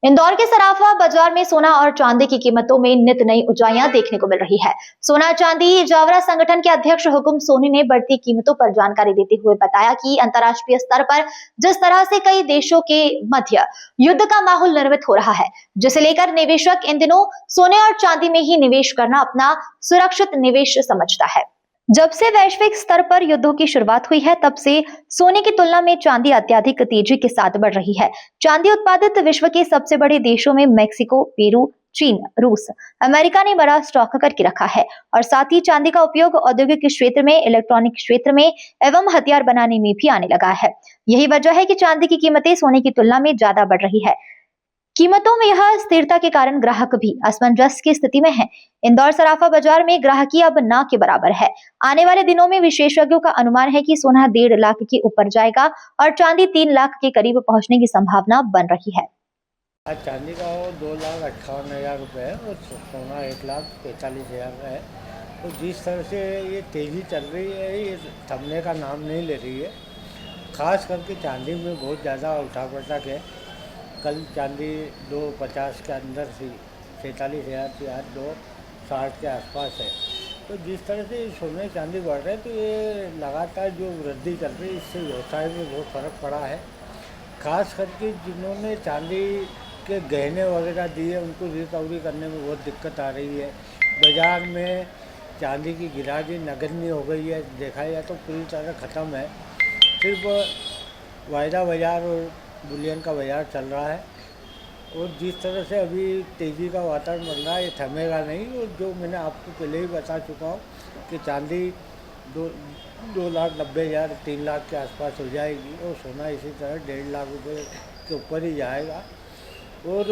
इंदौर के सराफा बाजार में सोना और चांदी की कीमतों में नित नई ऊंचाइयां देखने को मिल रही है। सोना चांदी जावरा संगठन के अध्यक्ष हुकुम सोनी ने बढ़ती कीमतों पर जानकारी देते हुए बताया कि अंतर्राष्ट्रीय स्तर पर जिस तरह से कई देशों के मध्य युद्ध का माहौल निर्मित हो रहा है, जिसे लेकर निवेशक इन दिनों सोने और चांदी में ही निवेश करना अपना सुरक्षित निवेश समझता है। जब से वैश्विक स्तर पर युद्धों की शुरुआत हुई है, तब से सोने की तुलना में चांदी अत्यधिक तेजी के साथ बढ़ रही है। चांदी उत्पादित विश्व के सबसे बड़े देशों में मेक्सिको, पेरू, चीन, रूस, अमेरिका ने बड़ा स्टॉक करके रखा है और साथ ही चांदी का उपयोग औद्योगिक क्षेत्र में, इलेक्ट्रॉनिक क्षेत्र में एवं हथियार बनाने में भी आने लगा है। यही वजह है कि चांदी की कीमतें सोने की तुलना में ज्यादा बढ़ रही है। कीमतों में यह स्थिरता के कारण ग्राहक भी असमंजस की स्थिति में है। इंदौर सराफा बाजार में ग्राहकी अब ना के बराबर है। आने वाले दिनों में विशेषज्ञों का अनुमान है कि सोना 1.5 लाख के ऊपर जाएगा और चांदी 3 लाख के करीब पहुंचने की संभावना बन रही है। आज चांदी का वो 2,58,000 रुपये है और सोना 1,45,000 है। तो जिस तरह से ये तेज़ी चल रही है, ये थमने का नाम नहीं ले रही है। ख़ास करके चांदी में बहुत ज़्यादा उठा-पटक है। कल चांदी 2,50 के अंदर थी, 46,000 थी, आज 2,60 के आसपास है। तो जिस तरह से सोने चांदी बढ़ रहे हैं, तो ये लगातार जो वृद्धि चल रही है, इससे व्यवसाय में बहुत फ़र्क पड़ा है। ख़ास करके जिन्होंने चांदी के गहने वगैरह दिए, उनको रिकवरी करने में बहुत दिक्कत आ रही है। बाज़ार में चांदी की गिरावट नगण्य हो गई है, देखा जाए तो पूरी तरह ख़त्म है। सिर्फ वायदा बाज़ार और बुलियन का बाज़ार चल रहा है और जिस तरह से अभी तेज़ी का वातावरण बन रहा है, ये थमेगा नहीं। और जो मैंने आपको पहले ही बता चुका हूँ कि चांदी 2,90,000 3 लाख के आसपास हो जाएगी और सोना इसी तरह 1.5 लाख रुपये के ऊपर ही जाएगा। और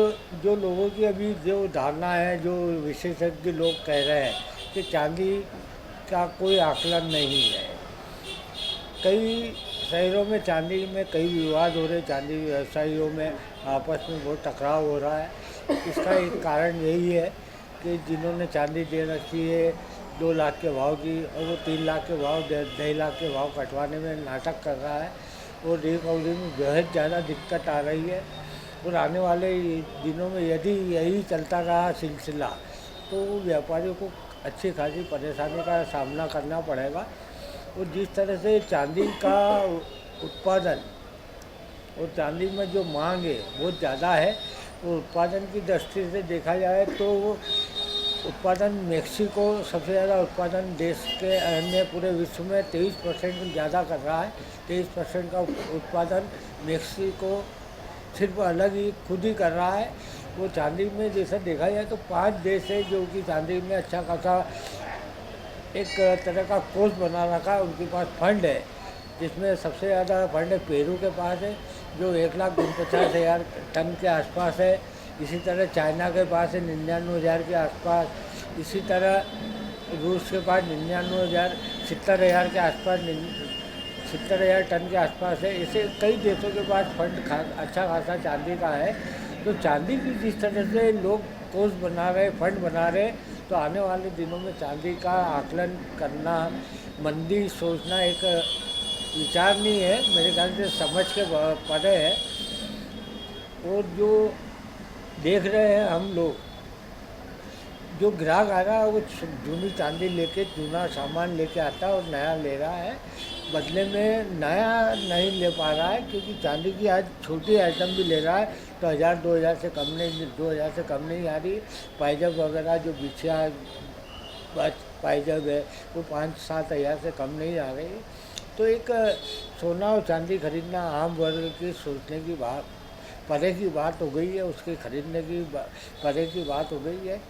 जो लोगों की अभी जो धारणा है, जो विशेषज्ञ लोग कह रहे हैं कि चांदी का कोई आकलन नहीं है। कई शहरों में चांदी में कई विवाद हो रहे, चांदी व्यवसायियों में आपस में बहुत टकराव हो रहा है। इसका एक कारण यही है कि जिन्होंने चांदी दे रखी है 2 लाख के भाव की, और वो 3 लाख के भाव 2.5 लाख के भाव कटवाने में नाटक कर रहा है और रिकवरी में बहुत ज़्यादा दिक्कत आ रही है। और आने वाले दिनों में यदि यही चलता रहा सिलसिला, तो व्यापारियों को अच्छी खासी परेशानी का सामना करना पड़ेगा। और जिस तरह से चांदी का उत्पादन और चांदी में जो मांग है बहुत ज़्यादा है, और उत्पादन की दृष्टि से देखा जाए तो उत्पादन मेक्सिको सबसे ज़्यादा उत्पादन देश के अन्य पूरे विश्व में 23% ज़्यादा कर रहा है। 23% का उत्पादन मेक्सिको सिर्फ अलग ही खुद ही कर रहा है। वो चांदी में जैसा देखा जाए तो 5 देश है जो कि चांदी में अच्छा खासा एक तरह का कोष बना रखा है। उनके पास फंड है, जिसमें सबसे ज़्यादा फंड है पेरू के पास है, जो 1,49,000 टन के आसपास है। इसी तरह चाइना के पास है 99,000 के आसपास। इसी तरह रूस के पास 99,000 70,000 के आसपास 70,000 टन के आसपास है। ऐसे कई देशों के पास फंड अच्छा खासा चांदी का है। तो चांदी की जिस तरह से लोग कोष बना रहे, फंड बना रहे, तो आने वाले दिनों में चांदी का आकलन करना, मंदी सोचना एक विचार नहीं है, मेरे ख्याल से समझ के परे है। और जो देख रहे हैं हम लोग, जो ग्राहक आ रहा है वो जूनी चांदी लेके जूना सामान लेके आता है और नया ले रहा है। बदले में नया नहीं ले पा रहा है, क्योंकि चांदी की आज छोटी आइटम भी ले रहा है तो 1,000-2,000 से कम नहीं, 2,000 से कम नहीं आ रही। पाइजब वगैरह जो बिछिया पाइजब है वो 5-7 हज़ार से कम नहीं आ रही। तो एक सोना और चांदी खरीदना आम वर्ग की सोचने की बात, परे की बात हो गई है, उसके खरीदने की परे की बात हो गई है।